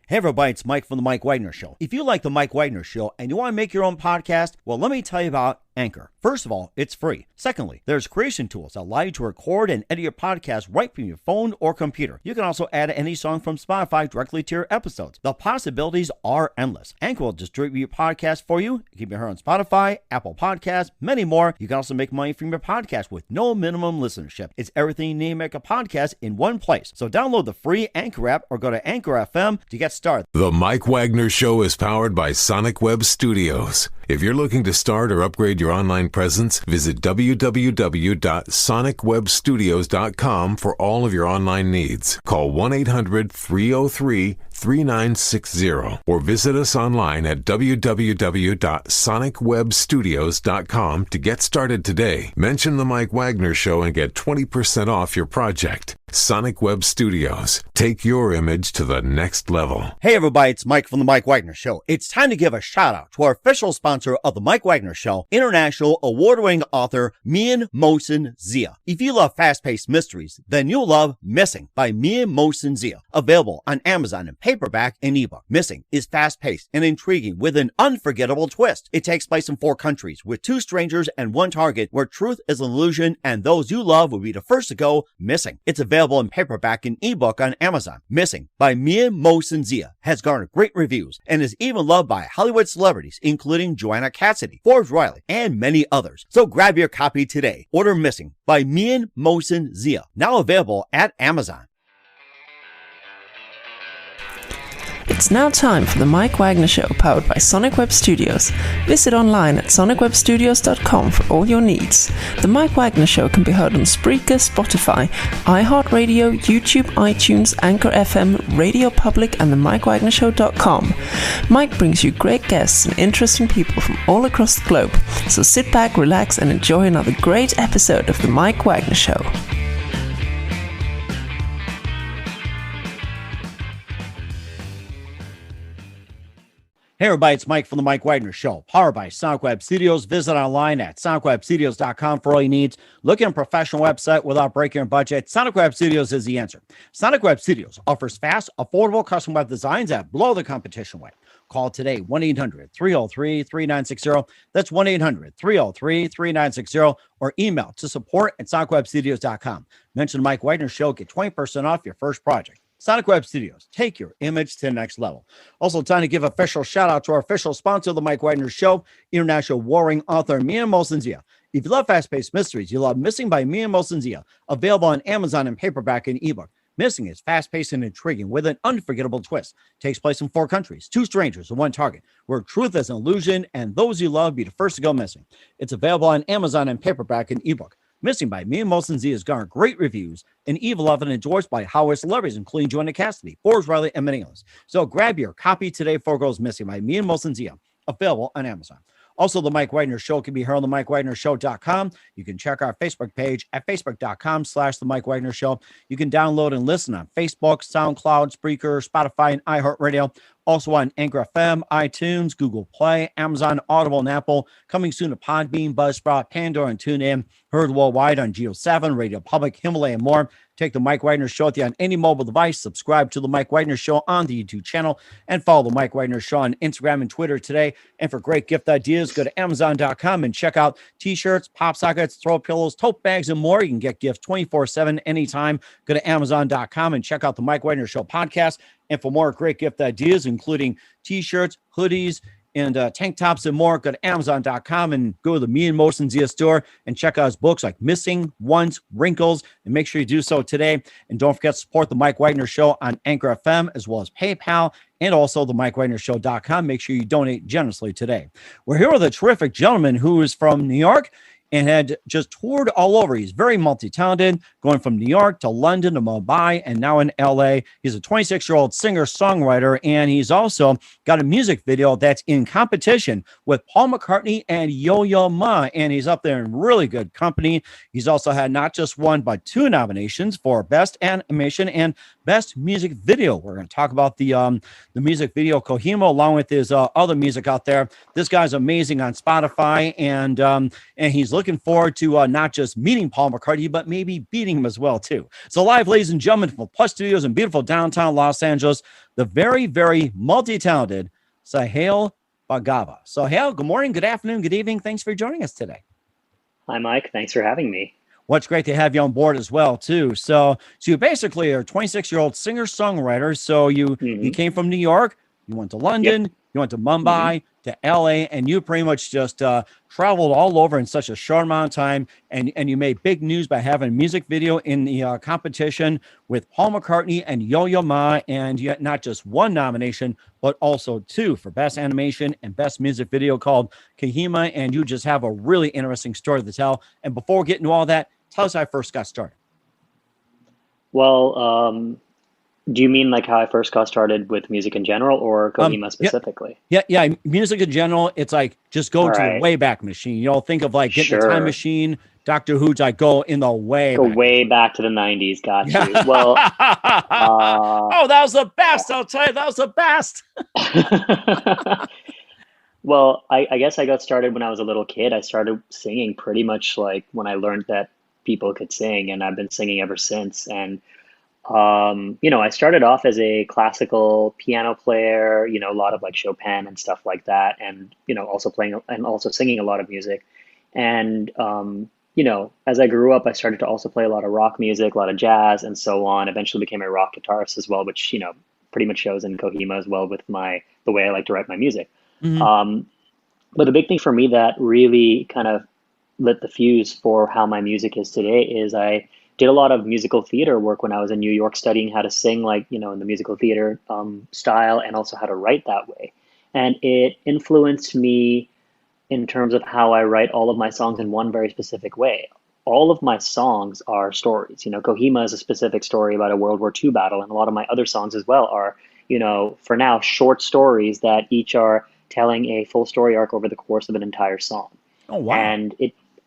Hey everybody, it's Mike from The Mike Wagner Show. If you like The Mike Wagner Show and you want to make your own podcast, well, let me tell you about Anchor. First of all, it's free. Secondly, there's creation tools that allow you to record and edit your podcast right from your phone or computer. You can also add any song from Spotify directly to your episodes. The possibilities are endless. Anchor will distribute your podcast for you. You can be heard on Spotify, Apple Podcasts, many more. You can also make money from your podcast with no minimum listenership. It's everything you need to make a podcast in one place. So download the free Anchor app or go to Anchor FM to get started. The Mike Wagner Show is powered by Sonic Web Studios. If you're looking to start or upgrade your online presence, visit www.sonicwebstudios.com for all of your online needs. Call 1-800-303-3960 or visit us online at www.sonicwebstudios.com to get started today. Mention The Mike Wagner Show and get 20% off your project. Sonic Web Studios. Take your image to the next level. Hey everybody, it's Mike from The Mike Wagner Show. It's time to give a shout out to our official sponsor of The Mike Wagner Show, international award-winning author Mian Mohsen Zia. If you love fast-paced mysteries, then you'll love Missing by Mian Mohsen Zia. Available on Amazon in paperback and ebook. Missing is fast-paced and intriguing with an unforgettable twist. It takes place in 4 countries with 2 strangers and 1 target where truth is an illusion and those you love will be the first to go missing. It's available in paperback and ebook on Amazon. Missing by Mian Mohsen Zia has garnered great reviews and is even loved by Hollywood celebrities including Joanna Cassidy, Forbes Riley, and many others. So grab your copy today. Order Missing by Mian Mohsen Zia, now available at Amazon. It's now time for the Mike Wagner Show, powered by Sonic Web Studios. Visit online at sonicwebstudios.com for all your needs. The Mike Wagner Show can be heard on Spreaker, Spotify, iHeartRadio, YouTube, iTunes, Anchor FM, Radio Public, and themikewagnershow.com. Mike brings you great guests and interesting people from all across the globe. So sit back, relax, and enjoy another great episode of the Mike Wagner Show. Hey everybody, it's Mike from The Mike Wagner Show, powered by Sonic Web Studios. Visit online at sonicwebstudios.com for all your needs. Looking at a professional website without breaking your budget? Sonic Web Studios is the answer. Sonic Web Studios offers fast, affordable custom web designs that blow the competition away. Call today, 1-800-303-3960. That's 1-800-303-3960. Or email to support@sonicwebstudios.com. Mention the Mike Wagner Show, get 20% off your first project. Sonic Web Studios, take your image to the next level. Also, time to give official shout out to our official sponsor of the Mike Wagner Show, international warring author Mian Mohsen Zia. If you love fast-paced mysteries, you love Missing by Mian Mohsen Zia, available on Amazon in paperback and ebook. Missing is fast-paced and intriguing with an unforgettable twist. Takes place in 4 countries, 2 strangers and 1 target, where truth is an illusion and those you love be the first to go missing. It's available on Amazon in paperback and ebook. Missing by Mian Mohsen Zia has garnered great reviews and even loved and endorsed by Hollywood celebrities, including Joanna Cassidy, Forbes Riley, and many others. So grab your copy today before it goes missing by Mian Mohsen Zia, available on Amazon. Also, the Mike Wagner Show can be heard on the MikeWagnerShow.com. You can check our Facebook page at facebook.com/the Mike Wagner Show. You can download and listen on Facebook, SoundCloud, Spreaker, Spotify, and iHeartRadio. Also on Anchor FM, iTunes, Google Play, Amazon, Audible, and Apple. Coming soon to Podbean, Buzzsprout, Pandora, and TuneIn. Heard worldwide on Geo 7, Radio Public, Himalaya, and more. Take the Mike Wagner Show with you on any mobile device. Subscribe to the Mike Wagner Show on the YouTube channel. And follow the Mike Wagner Show on Instagram and Twitter today. And for great gift ideas, go to Amazon.com and check out T-shirts, pop sockets, throw pillows, tote bags, and more. You can get gifts 24/7 anytime. Go to Amazon.com and check out the Mike Wagner Show podcast. And for more great gift ideas, including T-shirts, hoodies, and tank tops and more, go to Amazon.com and go to the Mian Mohsen Zia store and check out his books like Missing, Once, Wrinkles, and make sure you do so today. And don't forget to support the Mike Wagner Show on Anchor FM as well as PayPal and also the MikeWagnerShow.com. Make sure you donate generously today. We're here with a terrific gentleman who is from New York and had just toured all over. He's very multi-talented, going from New York to London to Mumbai and now in LA. He's a 26-year-old singer-songwriter, and he's also got a music video that's in competition with Paul McCartney and Yo-Yo Ma, and he's up there in really good company. He's also had not just 1, but 2 nominations for Best Animation and Best Music Video. We're going to talk about the music video Kohima, along with his other music out there. This guy's amazing on Spotify, and he's looking looking forward to not just meeting Paul McCartney, but maybe beating him as well, too. So live, ladies and gentlemen, from Plus Studios in beautiful downtown Los Angeles, the very, very multi-talented Saahil Bhargava. Saahil, good morning, good afternoon, good evening. Thanks for joining us today. Hi, Mike. Thanks for having me. Well, it's great to have you on board as well, too. So you basically are a 26-year-old singer-songwriter. So you came from New York, you went to London, you went to Mumbai, to LA, and you pretty much just traveled all over in such a short amount of time. And you made big news by having a music video in the competition with Paul McCartney and Yo-Yo Ma. And you had not just one nomination, but also two for Best Animation and Best Music Video called Kohima. And you just have a really interesting story to tell. And before we get into all that, tell us how I first got started. Well, do you mean like how I first got started with music in general or Kohima specifically? Yeah. Music in general, it's like just go to the Wayback Machine. You know, think of like getting a time machine. Doctor Who's like go in the way back to the 90s. Got you. Well, oh, that was the best. I'll tell you, that was the best. Well, I guess I got started when I was a little kid. I started singing pretty much like when I learned that people could sing, and I've been singing ever since. And I started off as a classical piano player, a lot of like Chopin and stuff like that. And, also playing and also singing a lot of music. And, as I grew up, I started to also play a lot of rock music, a lot of jazz and so on. Eventually became a rock guitarist as well, which, pretty much shows in Kohima as well with the way I like to write my music. But the big thing for me that really kind of lit the fuse for how my music is today is I did a lot of musical theater work when I was in New York studying how to sing like, in the musical theater style and also how to write that way. And it influenced me in terms of how I write all of my songs in one very specific way. All of my songs are stories. Kohima is a specific story about a World War II battle, and a lot of my other songs as well are, for now, short stories that each are telling a full story arc over the course of an entire song. Oh, wow. And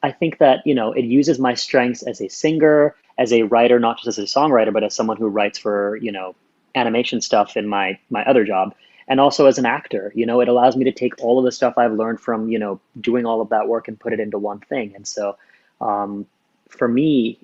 I think that, it uses my strengths as a singer, as a writer, not just as a songwriter, but as someone who writes for, animation stuff in my other job. And also as an actor, it allows me to take all of the stuff I've learned from, doing all of that work and put it into one thing. And so for me,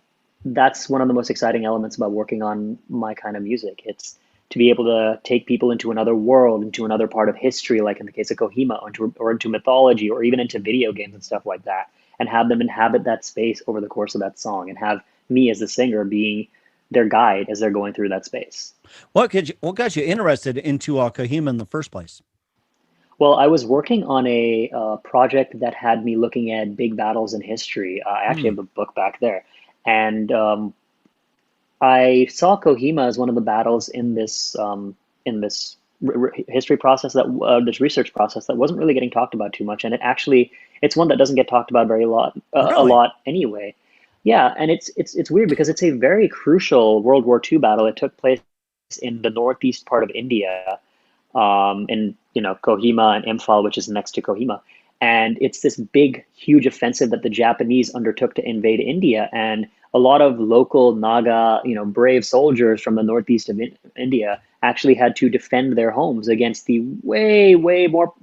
that's one of the most exciting elements about working on my kind of music. It's to be able to take people into another world, into another part of history, like in the case of Kohima, or into mythology, or even into video games and stuff like that, and have them inhabit that space over the course of that song, and have me as the singer being their guide as they're going through that space. What got you interested into Kohima in the first place? Well, I was working on a project that had me looking at big battles in history. I actually have the book back there. And I saw Kohima as one of the battles in this history process, this research process that wasn't really getting talked about too much. And it's one that doesn't get talked about a lot anyway. Yeah, and it's weird because it's a very crucial World War II battle. It took place in the northeast part of India, in Kohima and Imphal, which is next to Kohima. And it's this big, huge offensive that the Japanese undertook to invade India. And a lot of local Naga, brave soldiers from the northeast of India actually had to defend their homes against the way, way more,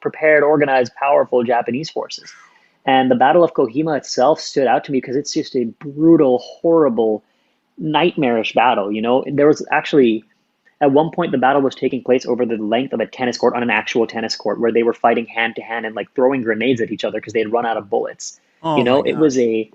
prepared, organized, powerful Japanese forces. And the Battle of Kohima itself stood out to me because it's just a brutal, horrible, nightmarish battle. There was actually, at one point, the battle was taking place over the length of a tennis court, on an actual tennis court, where they were fighting hand to hand and like throwing grenades at each other because they had run out of bullets. It was a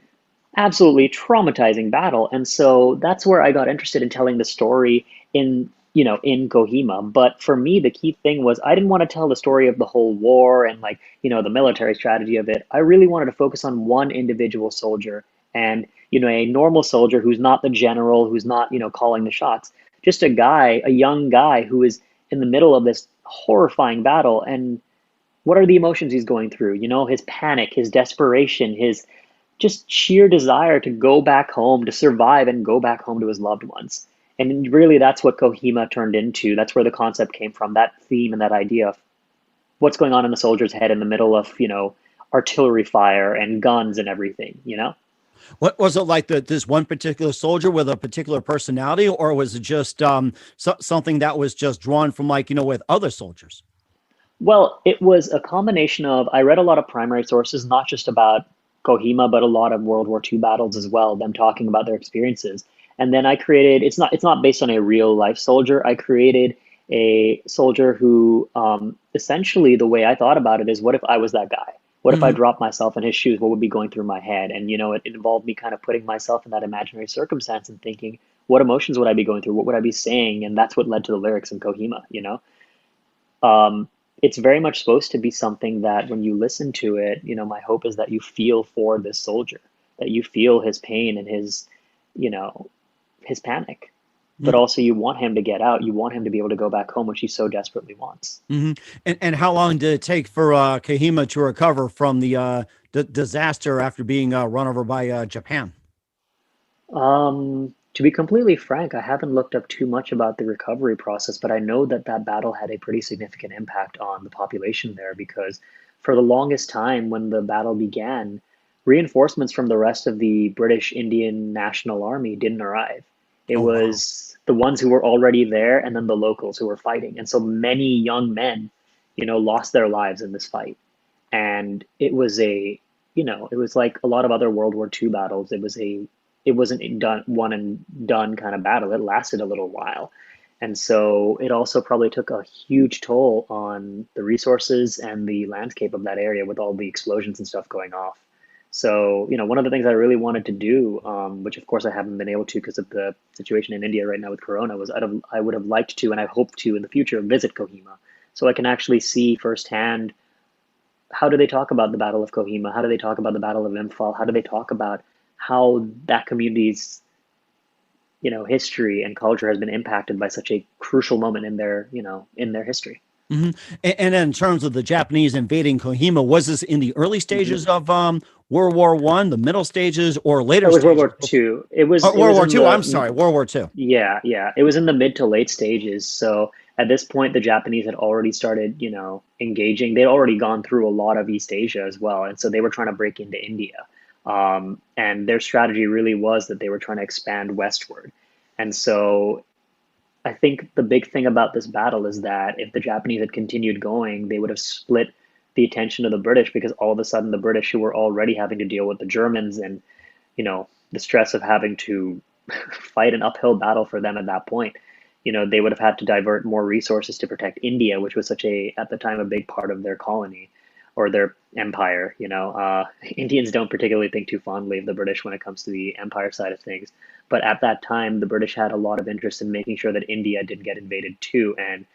absolutely traumatizing battle. And so that's where I got interested in telling the story in Kohima. But for me, the key thing was I didn't want to tell the story of the whole war and the military strategy of it. I really wanted to focus on one individual soldier and, a normal soldier who's not the general, who's not, calling the shots. Just a young guy who is in the middle of this horrifying battle. And what are the emotions he's going through? His panic, his desperation, his just sheer desire to go back home, to survive and go back home to his loved ones. And really, that's what Kohima turned into. That's where the concept came from, that theme and that idea of what's going on in the soldier's head in the middle of, artillery fire and guns and everything, What was it like this one particular soldier with a particular personality, or was it just something that was just drawn from with other soldiers? Well, it was a combination of, I read a lot of primary sources, not just about Kohima, but a lot of World War II battles as well, them talking about their experiences. And then I created, it's not based on a real life soldier. I created a soldier who essentially the way I thought about it is what if I was that guy? What if I Hmm. dropped myself in his shoes? What would be going through my head? And it involved me kind of putting myself in that imaginary circumstance and thinking, what emotions would I be going through? What would I be saying? And that's what led to the lyrics in Kohima. Um, it's very much supposed to be something that when you listen to it, my hope is that you feel for this soldier, that you feel his pain and you know, his panic, but also you want him to get out. You want him to be able to go back home, which he so desperately wants. Hmm. And how long did it take for Kahima to recover from the disaster after being run over by Japan? To be completely frank, I haven't looked up too much about the recovery process, but I know that that battle had a pretty significant impact on the population there because for the longest time when the battle began, reinforcements from the rest of the British Indian National Army didn't arrive. It Oh, wow. was the ones who were already there and then the locals who were fighting. And so many young men, lost their lives in this fight. And it was like a lot of other World War II battles. It wasn't a done one and done kind of battle. It lasted a little while. And so it also probably took a huge toll on the resources and the landscape of that area with all the explosions and stuff going off. So, one of the things I really wanted to do, which of course I haven't been able to because of the situation in India right now with Corona, was I would have liked to, and I hope to in the future, visit Kohima so I can actually see firsthand how do they talk about the Battle of Kohima? How do they talk about the Battle of Imphal? How do they talk about how that community's, history and culture has been impacted by such a crucial moment in their history? Hmm. And then in terms of the Japanese invading Kohima, was this in the early Hmm. stages of World War One, the middle stages, or It later was World stages? War II. It was it World was War in Two. I'm the sorry, World War Two. Yeah, yeah. It was in the mid to late stages. So at this point, the Japanese had already started, engaging. They'd already gone through a lot of East Asia as well, and so they were trying to break into India. And their strategy really was that they were trying to expand westward. And so I think the big thing about this battle is that if the Japanese had continued going, they would have split the attention of the British because all of a sudden the British, who were already having to deal with the Germans and, the stress of having to fight an uphill battle for them at that point, they would have had to divert more resources to protect India, which was at the time, a big part of their colony or their empire. Indians don't particularly think too fondly of the British when it comes to the empire side of things. But at that time, the British had a lot of interest in making sure that India didn't get invaded too. And,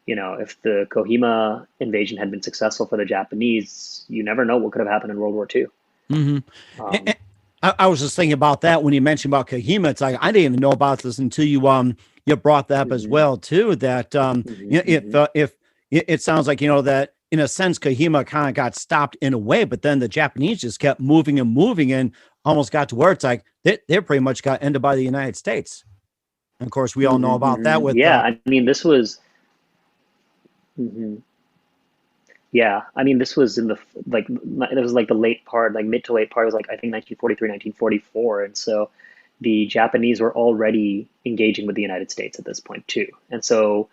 if the Kohima invasion had been successful for the Japanese, you never know what could have happened in World War II. Hmm. Um, I was just thinking about that when you mentioned about Kahima. It's like I didn't even know about this until you brought that up as mhm, well too. That mhm, mhm. if it sounds like that in a sense Kahima kind of got stopped in a way, but then the Japanese just kept moving and moving and almost got to where it's like they pretty much got ended by the United States. And of course, we all know Mhm, about that mhm. with Yeah, I mean, this was, mhm. Yeah, I mean, this was in it was like the late part, like mid to late part, it was like I think 1943, 1944, and so the Japanese were already engaging with the United States at this point too. And so,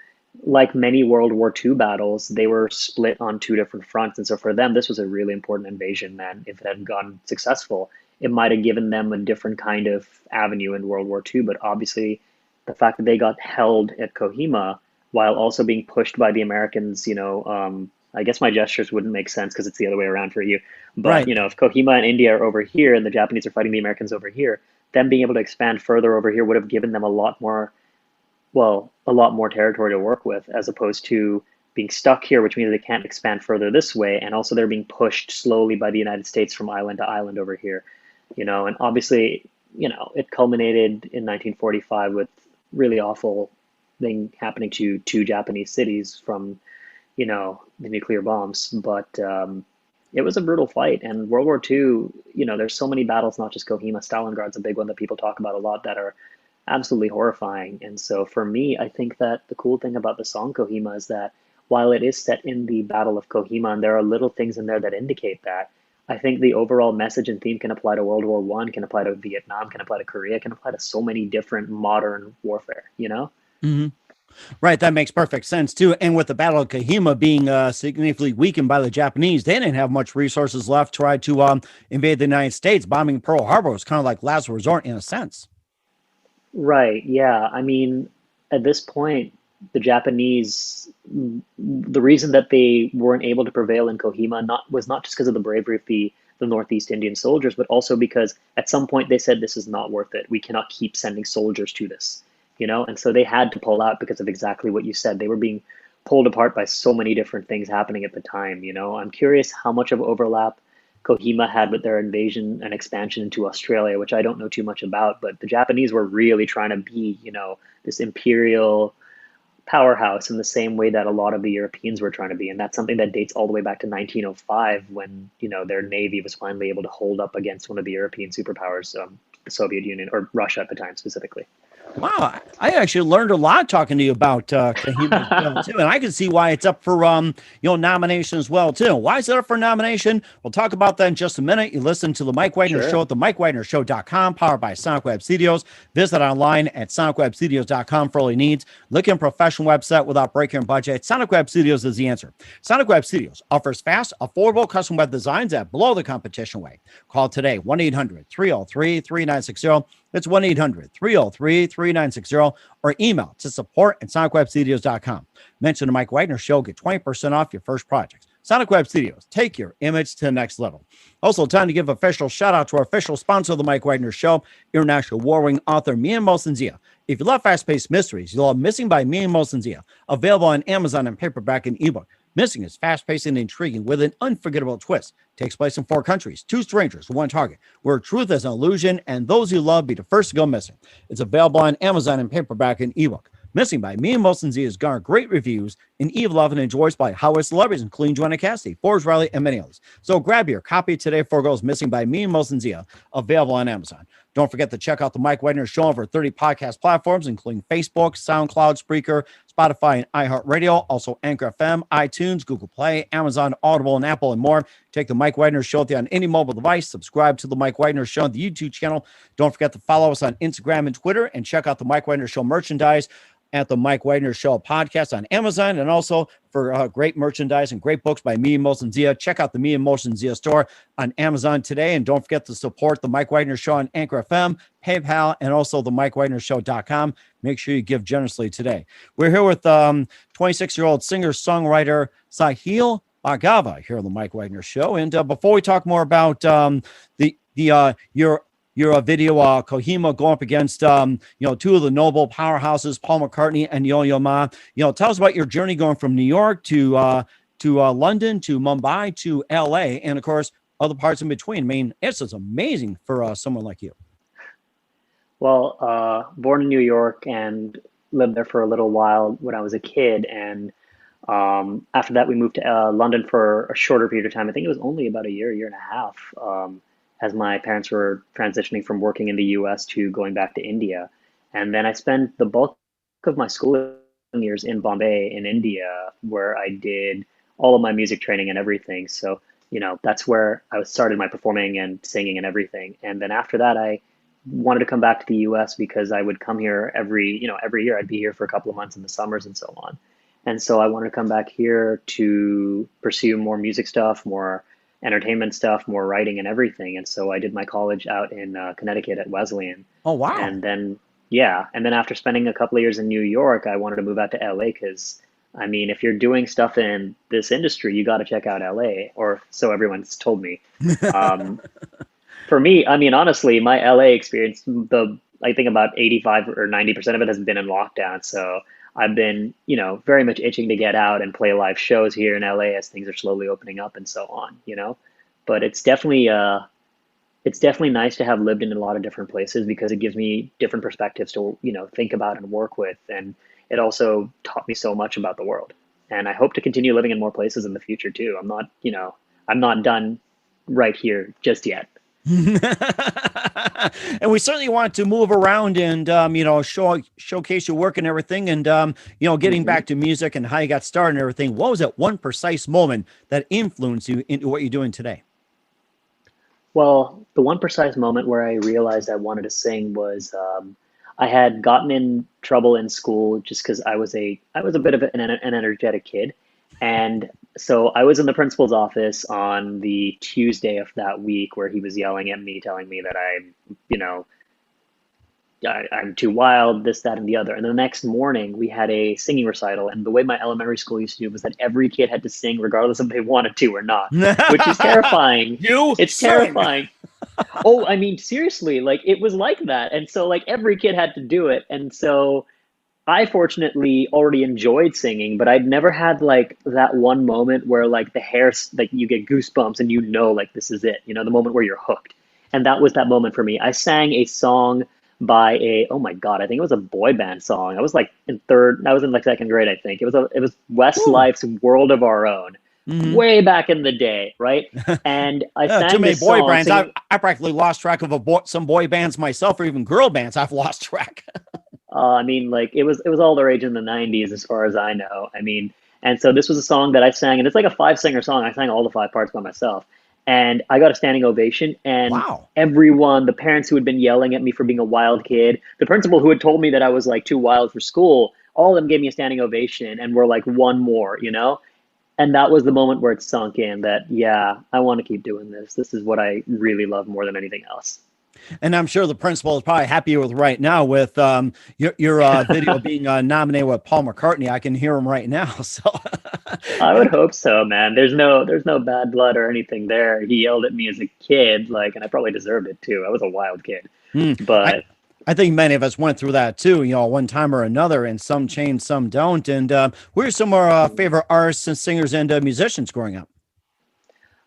like many World War II battles, they were split on two different fronts, and so for them, this was a really important invasion. Then, if it had gone successful, it might have given them a different kind of avenue in World War II. But obviously, the fact that they got held at Kohima while also being pushed by the Americans, I guess my gestures wouldn't make sense because it's the other way around for you. But, right. if Kohima and India are over here and the Japanese are fighting the Americans over here, them being able to expand further over here would have given them a lot more territory to work with as opposed to being stuck here, which means they can't expand further this way. And also they're being pushed slowly by the United States from island to island over here, and obviously, it culminated in 1945 with really awful thing happening to two Japanese cities from, the nuclear bombs. But it was a brutal fight. And World War II, there's so many battles, not just Kohima. Stalingrad's a big one that people talk about a lot that are absolutely horrifying. And so for me, I think that the cool thing about the song Kohima is that while it is set in the Battle of Kohima, and there are little things in there that indicate that, I think the overall message and theme can apply to World War One, can apply to Vietnam, can apply to Korea, can apply to so many different modern warfare, you know? Mhm. Right, that makes perfect sense too. And with the Battle of Kohima being significantly weakened by the Japanese, they didn't have much resources left to try to invade the United States. Bombing Pearl Harbor was kind of like last resort in a sense. Right. Yeah. I mean, at this point, the Japanese, the reason that they weren't able to prevail in Kohima not just because of the bravery of the Northeast Indian soldiers, but also because at some point they said this is not worth it. We cannot keep sending soldiers to this, and so they had to pull out because of exactly what you said. They were being pulled apart by so many different things happening at the time. I'm curious how much of overlap Kohima had with their invasion and expansion into Australia, which I don't know too much about, but the Japanese were really trying to be, this imperial powerhouse in the same way that a lot of the Europeans were trying to be. And that's something that dates all the way back to 1905 when, their navy was finally able to hold up against one of the European superpowers, the Soviet Union or Russia at the time specifically. Wow, I actually learned a lot talking to you about Kohima as well too, and I can see why it's up for nomination as well too. Why is it up for nomination? We'll talk about that in just a minute. You listen to the Mike Wagner Show at the MikeWagnerShow.com, powered by Sonic Web Studios. Visit online at SonicWebStudios.com for all your needs. Look in professional website without breaking your budget. Sonic Web Studios is the answer. Sonic Web Studios offers fast, affordable custom web designs at below the competition rate. Call today 1-800-303-3960. It's 1-800-303-3960 or email to support@sonicwebstudios.com. Mention the Mike Wagner Show. Get 20% off your first project. Sonic Web Studios. Take your image to the next level. Also, time to give official shout out to our official sponsor of the Mike Wagner Show, international war-wing author Mia Mosensia. If you love fast-paced mysteries, you'll love Missing by Mia Mosensia, available on Amazon in paperback and ebook. Missing is fast-paced and intriguing with an unforgettable twist. Takes place in 4 countries, 2 strangers, 1 target, where truth is an illusion and those you love be the first to go missing. It's available on Amazon in paperback and ebook. Missing by Mia Mosensia has garnered great reviews and even loved and enjoyed by Hollywood celebrities, including Joanna Cassidy, Forbes Riley, and many others. So grab your copy today before it goes missing by Mia Mosensia, available on Amazon. Don't forget to check out the Mike Wagner Show on over 30 podcast platforms, including Facebook, SoundCloud, Spreaker, Spotify, and iHeartRadio. Also Anchor FM, iTunes, Google Play, Amazon, Audible, and Apple, and more. Take the Mike Wagner Show on any mobile device. Subscribe to the Mike Wagner Show on the YouTube channel. Don't forget to follow us on Instagram and Twitter, and check out the Mike Wagner Show merchandise at the Mike Wagner Show podcast on Amazon, and also for great merchandise and great books by Mia Mosensia. Check out the Mia Mosensia store on Amazon today, and don't forget to support the Mike Wagner Show on Anchor FM, PayPal, and also the MikeWagnerShow.com. Make sure you give generously today. We're here with 26-year-old singer-songwriter Saahil Bhargava here on the Mike Wagner Show. And before we talk more about your video, Kohima, going up against, 2 of the noble powerhouses, Paul McCartney and Yo-Yo Ma. Tell us about your journey going from New York to London, to Mumbai, to LA, and of course, other parts in between. I mean, it's just amazing for someone like you. Well, born in New York and lived there for a little while when I was a kid. And after that, we moved to London for a shorter period of time. I think it was only about a year and a half. As my parents were transitioning from working in the US to going back to India. And then I spent the bulk of my schooling years in Bombay in India, where I did all of my music training and everything. So, that's where I started my performing and singing and everything. And then after that, I wanted to come back to the US because I would come here every year. I'd be here for a couple of months in the summers and so on. And so I wanted to come back here to pursue more music stuff, more entertainment stuff, more writing and everything. And so I did my college out in Connecticut at Wesleyan. Oh, wow. And then after spending a couple of years in New York, I wanted to move out to LA because, I mean, if you're doing stuff in this industry, you got to check out LA, or so everyone's told me. For me, I mean, honestly, my LA experience, I think about 85 or 90% of it has been in lockdown. So I've been, very much itching to get out and play live shows here in LA as things are slowly opening up and so on, But it's definitely nice to have lived in a lot of different places because it gives me different perspectives to, think about and work with. And it also taught me so much about the world. And I hope to continue living in more places in the future too. I'm not done right here just yet. And we certainly want to move around and showcase your work and everything, and getting back to music and how you got started and everything. What was that one precise moment that influenced you into what you're doing today? Well, the one precise moment where I realized I wanted to sing was I had gotten in trouble in school just because I was a bit of an energetic kid, and so I was in the principal's office on the Tuesday of that week where he was yelling at me, telling me that you know, I'm too wild, this, that, and the other. And the next morning, we had a singing recital. And the way my elementary school used to do was that every kid had to sing, regardless if they wanted to or not, which is terrifying. It's sing. terrifying. Oh, I mean, seriously, like it was like that. And so, like, every kid had to do it. And so, I fortunately already enjoyed singing, but I'd never had like that one moment where like the hair, like you get goosebumps and you know, like this is it, you know, the moment where you're hooked. And that was that moment for me. I sang a song by oh my God, I think it was a boy band song. I was in like second grade, I think. It was Westlife's World of Our Own. Way back in the day, right? And I sang too many this boy song, bands. singing, I practically lost track of some boy bands myself, or even girl bands. I've lost track. I mean, like it was all the rage in the '90s, as far as I know. I mean, and so this was a song that I sang, and it's like a five singer song. I sang all the five parts by myself, and I got a standing ovation. And Wow. everyone, the parents who had been yelling at me for being a wild kid, the principal who had told me that I was like too wild for school, all of them gave me a standing ovation, and were like, one more, you know. And that was the moment where it sunk in that, yeah, I want to keep doing this. This is what I really love more than anything else. And I'm sure the principal is probably happy with right now with your video being nominated with Paul McCartney. I can hear him right now. So I would hope so, man. There's no bad blood or anything there. He yelled at me as a kid, like, and I probably deserved it too. I was a wild kid. But I think many of us went through that too, you know, one time or another, and some change, some don't. And who are some of our favorite artists and singers and musicians growing up?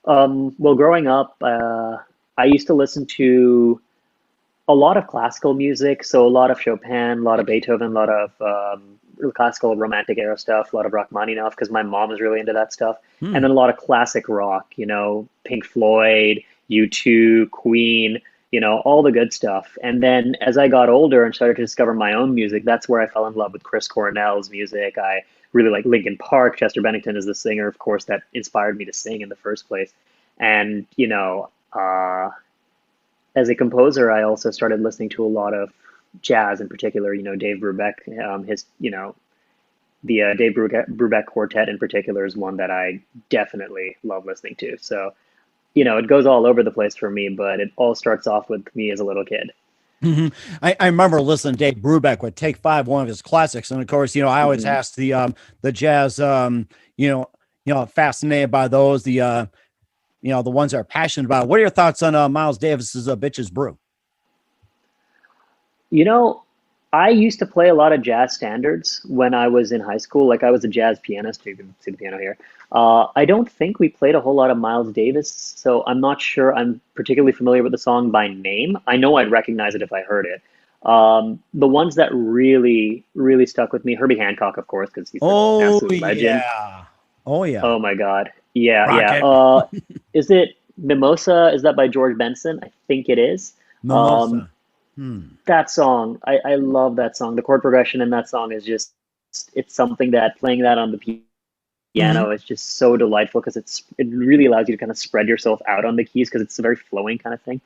well, growing up, I used to listen to a lot of classical music, so a lot of Chopin, a lot of Beethoven, a lot of classical romantic era stuff, a lot of Rachmaninoff because my mom was really into that stuff, and then a lot of classic rock, you know, Pink Floyd, U2, Queen, you know, all the good stuff. And then as I got older and started to discover my own music, that's where I fell in love with Chris Cornell's music. I really like Linkin Park. Chester Bennington is the singer, of course, that inspired me to sing in the first place. And, you know, as a composer, I also started listening to a lot of jazz in particular, you know, Dave Brubeck, the Dave Brubeck Quartet in particular is one that I definitely love listening to. So, you know, it goes all over the place for me, but it all starts off with me as a little kid. I remember listening to Dave Brubeck with Take Five, one of his classics. And of course, you know, I always ask the jazz, fascinated by those, the ones that are passionate about it. What are your thoughts on Miles Davis's Bitches Brew? You know, I used to play a lot of jazz standards when I was in high school. Like I was a jazz pianist. You can see the piano here. I don't think we played a whole lot of Miles Davis, so I'm not sure I'm particularly familiar with the song by name. I know I'd recognize it if I heard it. The ones that really, really stuck with me, Herbie Hancock, of course, because he's an absolute legend. Yeah. Oh, yeah. Oh my God. Yeah, Rocket. yeah. Is it Mimosa? Is that by George Benson? I think it is. Mimosa. That song, I love that song. The chord progression in that song is just, it's something that playing that on the piano is just so delightful because it really allows you to kind of spread yourself out on the keys because it's a very flowing kind of thing.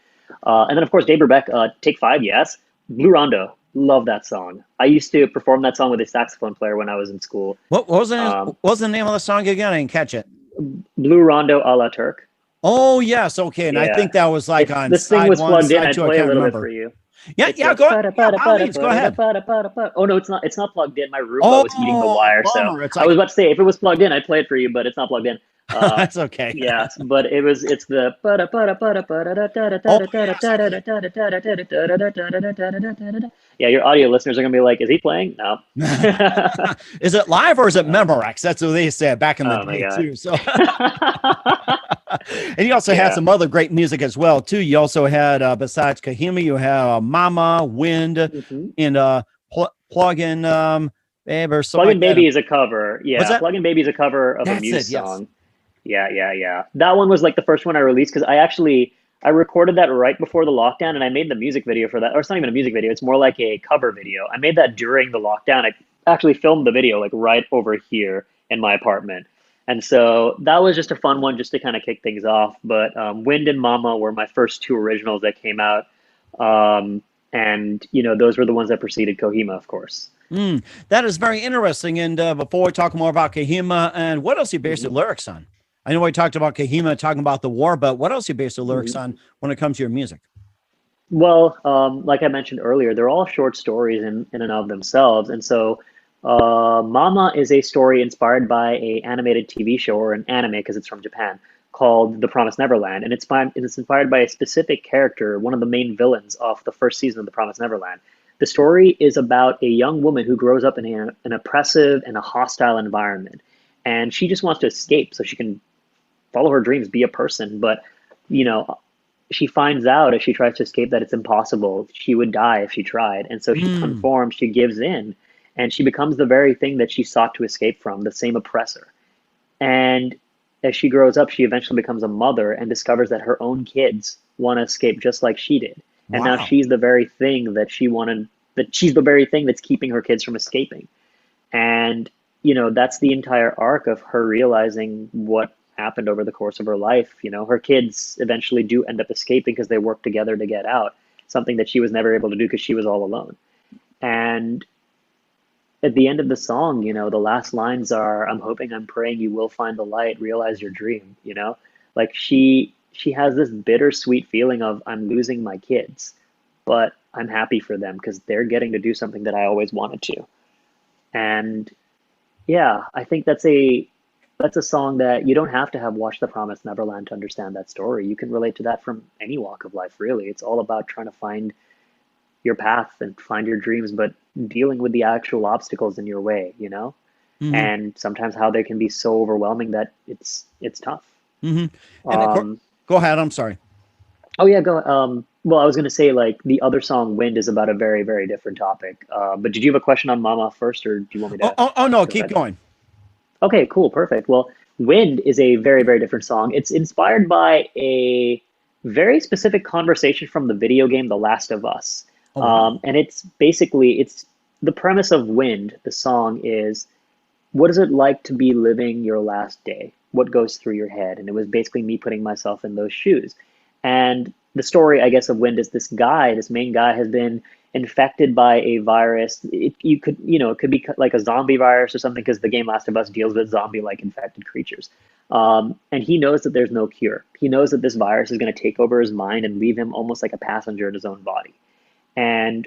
And then of course Dave Brubeck, Take Five, yes. Blue Rondo, love that song. I used to perform that song with a saxophone player when I was in school. What was the name of the song again? I didn't catch it. Blue Rondo a la Turk. Oh yes, okay. And I think that was like on this thing side was one, plugged in. side I'd two. I play a can't little remember. bit for you. Yeah, It's yeah, like, go ahead. Yeah, by all means, go ahead. Oh no, it's not plugged in. My Roomba was eating the wire, bummer. so It's I like- was about to say if it was plugged in, I'd play it for you, but it's not plugged in. That's okay. Yeah, but it's the yeah. Your audio listeners are gonna be like, "Is he playing?" No. Is it live or is it Memorex? That's what they said back in the Oh my day God. too. So, and you also had some other great music as well too. You also had besides Kohima, you have Mama, Wind, and Plug-in Babe or something. Plug-in like Baby that. is a cover. What's Yeah, that? Plug-in Baby is a cover of a That's Muse it, yes. song. Yeah. That one was like the first one I released because I recorded that right before the lockdown and I made the music video for that. Or it's not even a music video, it's more like a cover video. I made that during the lockdown. I actually filmed the video like right over here in my apartment. And so that was just a fun one just to kind of kick things off. But Wind and Mama were my first two originals that came out. And, you know, those were the ones that preceded Kohima, of course. That is very interesting. And before we talk more about Kohima, and what else you based the lyrics on? I know we talked about Kohima, talking about the war, but what else you based the lyrics on when it comes to your music? Well, like I mentioned earlier, they're all short stories in and of themselves. And so, Mama is a story inspired by a animated TV show, or an anime because it's from Japan, called The Promise Neverland. And it's inspired by a specific character, one of the main villains of the first season of The Promise Neverland. The story is about a young woman who grows up in an oppressive and a hostile environment. And she just wants to escape so she can follow her dreams, be a person. But, you know, she finds out as she tries to escape that it's impossible. She would die if she tried. And so she conforms, she gives in, and she becomes the very thing that she sought to escape from, the same oppressor. And as she grows up, she eventually becomes a mother and discovers that her own kids want to escape just like she did. And now Wow. she's the very thing that she wanted, that she's the very thing that's keeping her kids from escaping. And, you know, that's the entire arc of her realizing what happened over the course of her life. You know, her kids eventually do end up escaping because they work together to get out, something that she was never able to do because she was all alone. And at the end of the song, you know, the last lines are, "I'm hoping, I'm praying you will find the light, realize your dream," you know? Like she has this bittersweet feeling of, I'm losing my kids, but I'm happy for them because they're getting to do something that I always wanted to. And yeah, I think that's a song that you don't have to have watched The Promised Neverland to understand that story. You can relate to that from any walk of life, really. It's all about trying to find your path and find your dreams, but dealing with the actual obstacles in your way, you know? Hmm. And sometimes how they can be so overwhelming that it's tough. Hmm. And of course, Um, go ahead. I'm sorry. oh yeah, go. Well, I was gonna say like the other song, "Wind," is about a very, very different topic. But did you have a question on Mama first, or do you want me to Oh no, go keep ahead? going. Okay, cool, perfect. Well, "Wind" is a very, very different song. It's inspired by a very specific conversation from the video game The Last of Us. Oh wow. And it's basically it's the premise of "Wind," the song is, what is it like to be living your last day? What goes through your head? And it was basically me putting myself in those shoes. And the story, I guess, of Wind is this guy, this main guy, has been infected by a virus. You could, you know, it could be like a zombie virus or something, because the game Last of Us deals with zombie-like infected creatures. And he knows that there's no cure. He knows that this virus is going to take over his mind and leave him almost like a passenger in his own body. And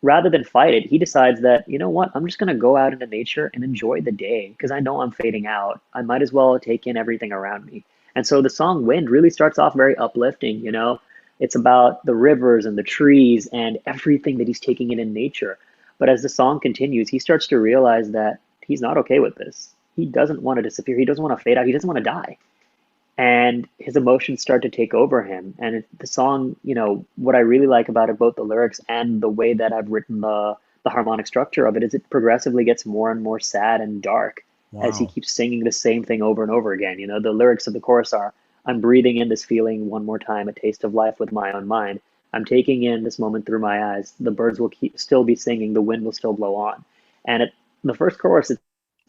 rather than fight it, he decides that, you know what, I'm just going to go out into nature and enjoy the day because I know I'm fading out. I might as well take in everything around me. And so the song "Wind" really starts off very uplifting, you know? It's about the rivers and the trees and everything that he's taking in nature. But as the song continues, he starts to realize that he's not okay with this. He doesn't want to disappear. He doesn't want to fade out. He doesn't want to die, and his emotions start to take over him. And the song, you know, what I really like about it, both the lyrics and the way that I've written the harmonic structure of it, is it progressively gets more and more sad and dark as he Wow. keeps singing the same thing over and over again. You know, the lyrics of the chorus are, "I'm breathing in this feeling one more time, a taste of life with my own mind. I'm taking in this moment through my eyes. The birds will still be singing, the wind will still blow on." And the first chorus,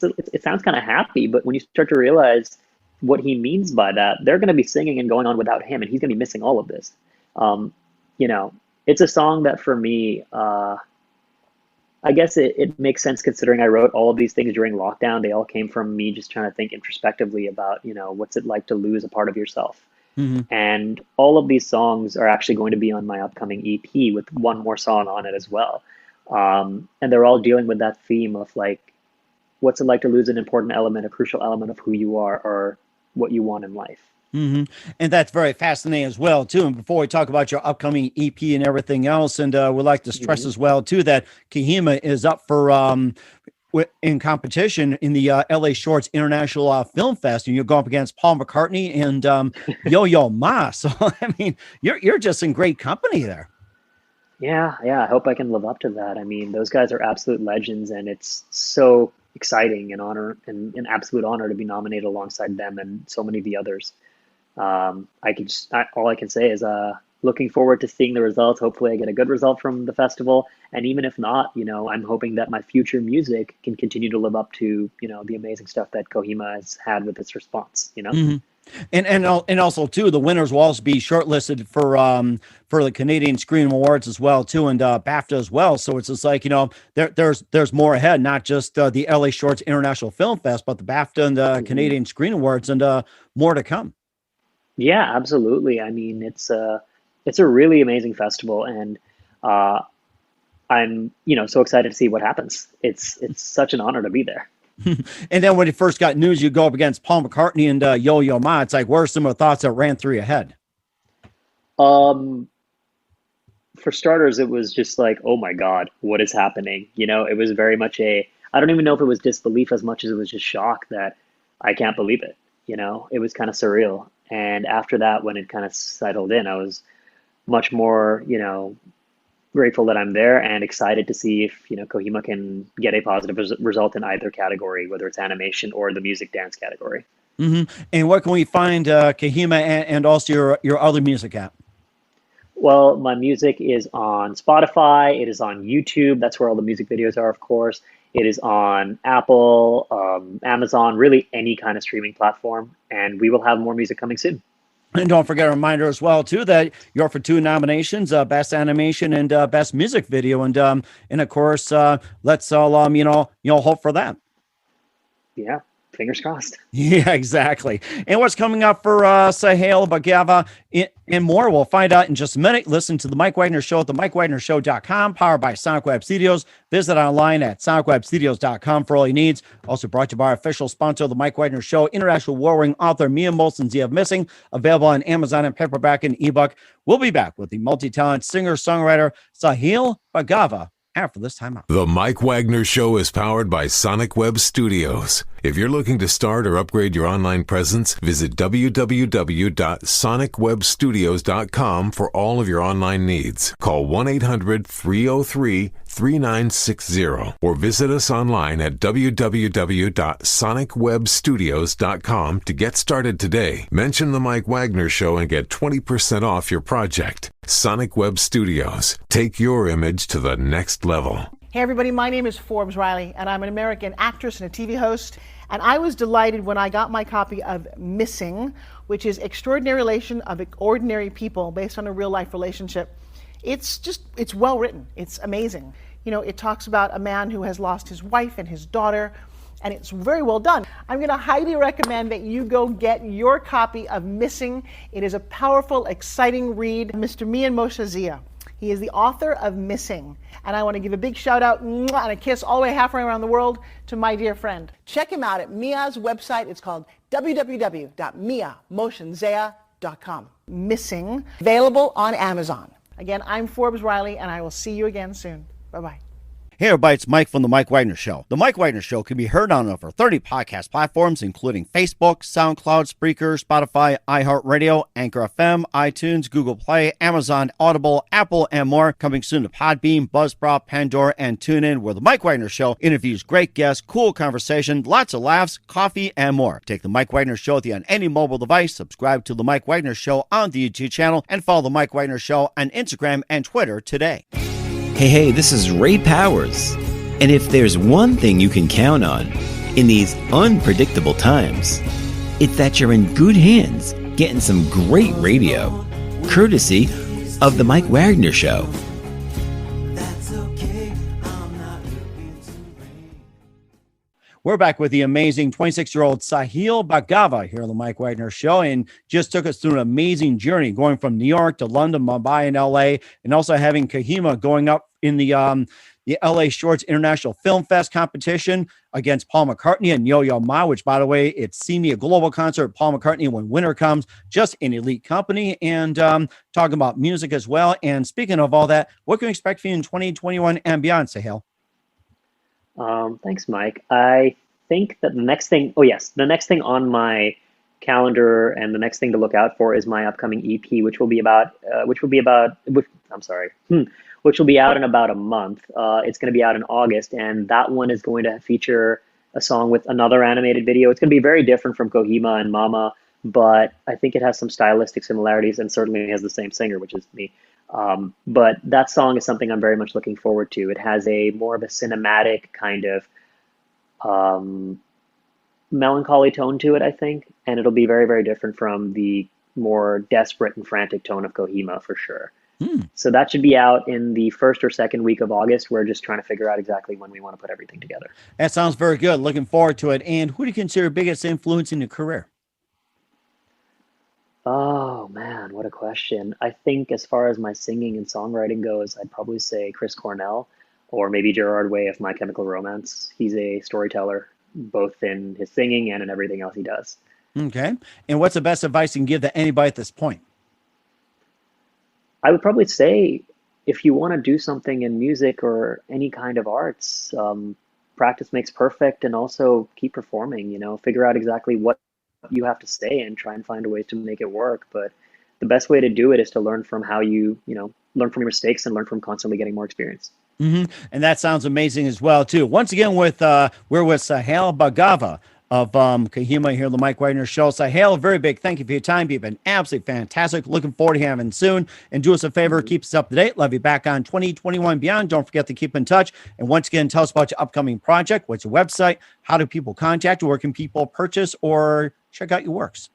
it sounds kind of happy, but when you start to realize what he means by that, they're going to be singing and going on without him, and he's going to be missing all of this. Um, you know, it's a song that for me, I guess it makes sense considering I wrote all of these things during lockdown. They all came from me just trying to think introspectively about, you know, what's it like to lose a part of yourself. Hmm. And all of these songs are actually going to be on my upcoming EP with one more song on it as well. And they're all dealing with that theme of like, what's it like to lose an important element, a crucial element of who you are or what you want in life. Hmm. And that's very fascinating as well, too. And before we talk about your upcoming EP and everything else, and we'd like to stress Mhm. as well, too, that Kohima is up for in competition in the LA Shorts International Film Fest, and you'll go up against Paul McCartney and Yo Yo Ma. So I mean, you're just in great company there. Yeah, yeah. I hope I can live up to that. I mean, those guys are absolute legends, and it's so exciting and honor and an absolute honor to be nominated alongside them and so many of the others. All I can say is looking forward to seeing the results. Hopefully, I get a good result from the festival, and even if not, you know, I'm hoping that my future music can continue to live up to, you know, the amazing stuff that Kohima has had with its response. You know. Mhm. And also too, the winners will also be shortlisted for the Canadian Screen Awards as well too, and BAFTA as well. So it's just like, there's more ahead, not just the LA Shorts International Film Fest, but the BAFTA and the Canadian Screen Awards, and more to come. Yeah, absolutely. I mean, it's a really amazing festival, and uh, I'm so excited to see what happens. It's such an honor to be there. And then when you first got news, you go up against Paul McCartney and Yo-Yo Ma. It's like, what are some of the thoughts that ran through your head? Um, for starters, it was just like, oh my God, what is happening? It was very much I don't even know if it was disbelief as much as it was just shock that I can't believe it. It was kind of surreal. And after that, when it kind of settled in, I was much more, grateful that I'm there and excited to see if, Kohima can get a positive result in either category, whether it's animation or the music dance category. And what can we find Kahima and also your other music at? Well, my music is on Spotify. It is on YouTube. That's where all the music videos are, of course. It is on Apple, Amazon, really any kind of streaming platform. And we will have more music coming soon. And don't forget a reminder as well too that you're for 2 nominations: best animation and best music video, and of course let's all hope for that. Yeah, fingers crossed. Yeah, exactly. And what's coming up for Saahil Bhargava and more, we'll find out in just a minute. Listen to The Mike Wagner Show at themikewagnershow.com, powered by Sonic Web Studios. Visit online at sonicwebstudios.com for all your needs. Also brought to you by our official sponsor, The Mike Wagner Show, international warring author Mia Molson's Zia of Missing, available on Amazon and paperback and ebook. We'll be back with the multi-talented singer-songwriter Saahil Bhargava after this time out. The Mike Wagner Show is powered by Sonic Web Studios. If you're looking to start or upgrade your online presence, visit www.sonicwebstudios.com for all of your online needs. Call 1-800-303-3960 or visit us online at www.sonicwebstudios.com to get started today. Mention The Mike Wagner Show and get 20% off your project. Sonic Web Studios. Take your image to the next level. Hey everybody, my name is Forbes Riley, and I'm an American actress and a TV host. And I was delighted when I got my copy of Missing, which is Extraordinary Relation of Ordinary People based on a real life relationship. It's well written. It's amazing. It talks about a man who has lost his wife and his daughter, and it's very well done. I'm going to highly recommend that you go get your copy of Missing. It is a powerful, exciting read. Mr. Mian Moshe Zia. He is the author of Missing. And I want to give a big shout out and a kiss all the way halfway around the world to my dear friend. Check him out at Mia's website. It's called www.miamotionzea.com. Missing, available on Amazon. Again, I'm Forbes Riley, and I will see you again soon. Bye-bye. Hey everybody, it's Mike from The Mike Wagner Show. The Mike Wagner Show can be heard on over 30 podcast platforms, including Facebook, SoundCloud, Spreaker, Spotify, iHeartRadio, Anchor FM, iTunes, Google Play, Amazon, Audible, Apple, and more. Coming soon to Podbean, Buzzsprout, Pandora, and TuneIn, where The Mike Wagner Show interviews great guests, cool conversation, lots of laughs, coffee, and more. Take The Mike Wagner Show with you on any mobile device. Subscribe to The Mike Wagner Show on the YouTube channel, and follow The Mike Wagner Show on Instagram and Twitter today. Hey, this is Ray Powers. And if there's one thing you can count on in these unpredictable times, it's that you're in good hands getting some great radio, courtesy of The Mike Wagner Show. We're back with the amazing 26-year-old Saahil Bhargava here on the Mike Wagner Show, and just took us through an amazing journey going from New York to London, Mumbai, and LA, and also having Kohima going up in the LA Shorts International Film Fest competition against Paul McCartney and Yo-Yo Ma, which, by the way, it's See Me, a global concert. Paul McCartney, when winter comes, just an elite company, and talking about music as well. And speaking of all that, what can we expect from you in 2021 and beyond, Saahil? Thanks, Mike. I think that the next thing on my calendar and the next thing to look out for is my upcoming EP, which will be out in about a month. It's going to be out in August, and that one is going to feature a song with another animated video. It's going to be very different from Kohima and Mama, but I think it has some stylistic similarities and certainly has the same singer, which is me. But that song is something I'm very much looking forward to. It has a more of a cinematic kind of melancholy tone to it, I think, and it'll be very, very different from the more desperate and frantic tone of Kohima for sure. So that should be out in the first or second week of August. We're just trying to figure out exactly when we want to put everything together. That sounds very good. Looking forward to it. And who do you consider your biggest influence in your career? Oh man, what a question. I think as far as my singing and songwriting goes, I'd probably say Chris Cornell or maybe Gerard Way of My Chemical Romance. He's a storyteller, both in his singing and in everything else he does. Okay. And what's the best advice you can give to anybody at this point? I would probably say if you want to do something in music or any kind of arts, practice makes perfect, and also keep performing, figure out exactly what you have to say and try and find a way to make it work. But the best way to do it is to learn from how learn from your mistakes and learn from constantly getting more experience. And that sounds amazing as well, too. Once again, we're with Saahil Bhargava of Kohima here on the Mike Wagner Show. Saahil, a very big thank you for your time. You've been absolutely fantastic. Looking forward to having you soon. And do us a favor, keep us up to date. Love you back on 2021 beyond. Don't forget to keep in touch. And once again, tell us about your upcoming project. What's your website? How do people contact you? Where can people purchase or check out your works?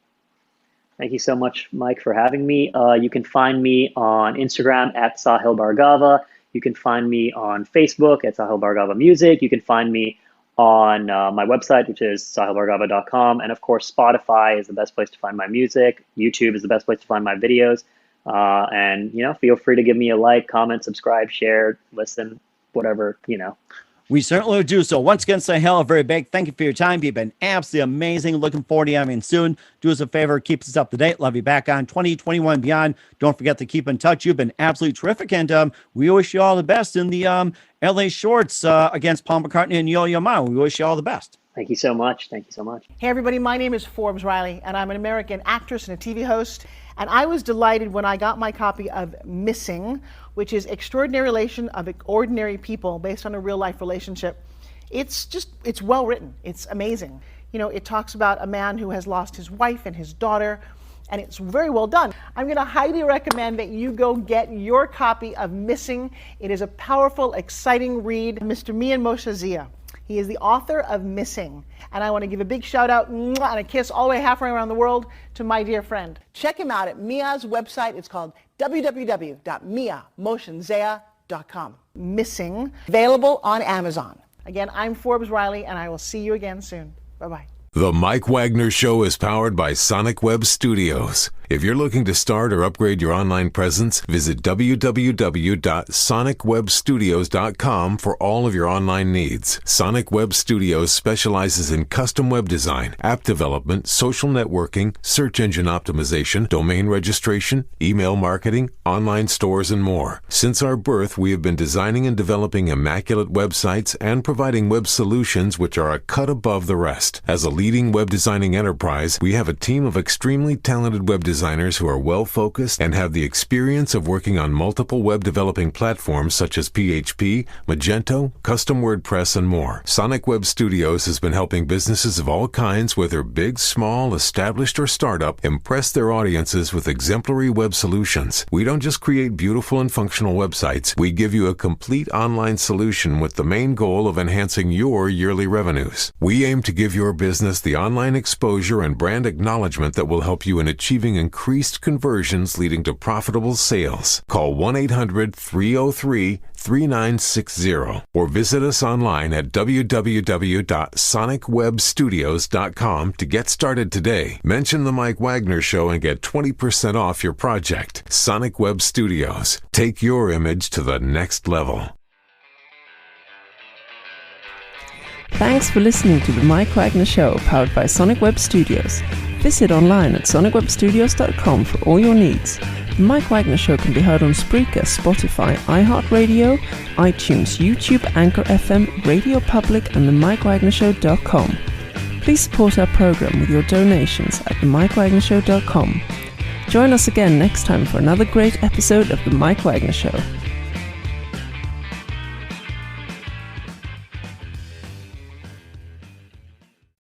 Thank you so much, Mike, for having me. You can find me on Instagram at Saahil Bhargava. You can find me on Facebook at Saahil Bhargava Music. You can find me on my website, which is sahilbhargava.com. And of course, Spotify is the best place to find my music. YouTube is the best place to find my videos. And, feel free to give me a like, comment, subscribe, share, listen, whatever. We certainly do. So once again, Saahil, a very big thank you for your time. You've been absolutely amazing. Looking forward to having you soon. Do us a favor, keep us up to date. Love you back on 2021 beyond. Don't forget to keep in touch. You've been absolutely terrific. And we wish you all the best in the LA Shorts against Paul McCartney and Yo-Yo Ma. We wish you all the best. Thank you so much. Thank you so much. Hey, everybody. My name is Forbes Riley, and I'm an American actress and a TV host. And I was delighted when I got my copy of Missing, which is Extraordinary Relation of Ordinary People based on a real-life relationship. It's well written. It's amazing. It talks about a man who has lost his wife and his daughter, and it's very well done. I'm going to highly recommend that you go get your copy of Missing. It is a powerful, exciting read. Mr. Mian Moshe Zia. He is the author of Missing. And I want to give a big shout out and a kiss all the way halfway around the world to my dear friend. Check him out at Mia's website. It's called www.miamotionzea.com. Missing, available on Amazon. Again, I'm Forbes Riley, and I will see you again soon. Bye-bye. The Mike Wagner Show is powered by Sonic Web Studios. If you're looking to start or upgrade your online presence, visit www.sonicwebstudios.com for all of your online needs. Sonic Web Studios specializes in custom web design, app development, social networking, search engine optimization, domain registration, email marketing, online stores, and more. Since our birth, we have been designing and developing immaculate websites and providing web solutions which are a cut above the rest. As a leading web designing enterprise, we have a team of extremely talented web designers who are well-focused and have the experience of working on multiple web developing platforms such as PHP, Magento, Custom WordPress, and more. Sonic Web Studios has been helping businesses of all kinds, whether big, small, established, or startup, impress their audiences with exemplary web solutions. We don't just create beautiful and functional websites. We give you a complete online solution with the main goal of enhancing your yearly revenues. We aim to give your business the online exposure and brand acknowledgement that will help you in achieving increased conversions leading to profitable sales. Call 1-800-303-3960 or visit us online at www.sonicwebstudios.com to get started today. Mention the Mike Wagner Show and get 20% off your project. Sonic Web Studios. Take your image to the next level. Thanks for listening to the Mike Wagner Show, powered by Sonic Web Studios. Visit online at sonicwebstudios.com for all your needs. The Mike Wagner Show can be heard on Spreaker, Spotify, iHeartRadio, iTunes, YouTube, Anchor FM, Radio Public, and themikewagnershow.com. Please support our program with your donations at themikewagnershow.com. Join us again next time for another great episode of The Mike Wagner Show.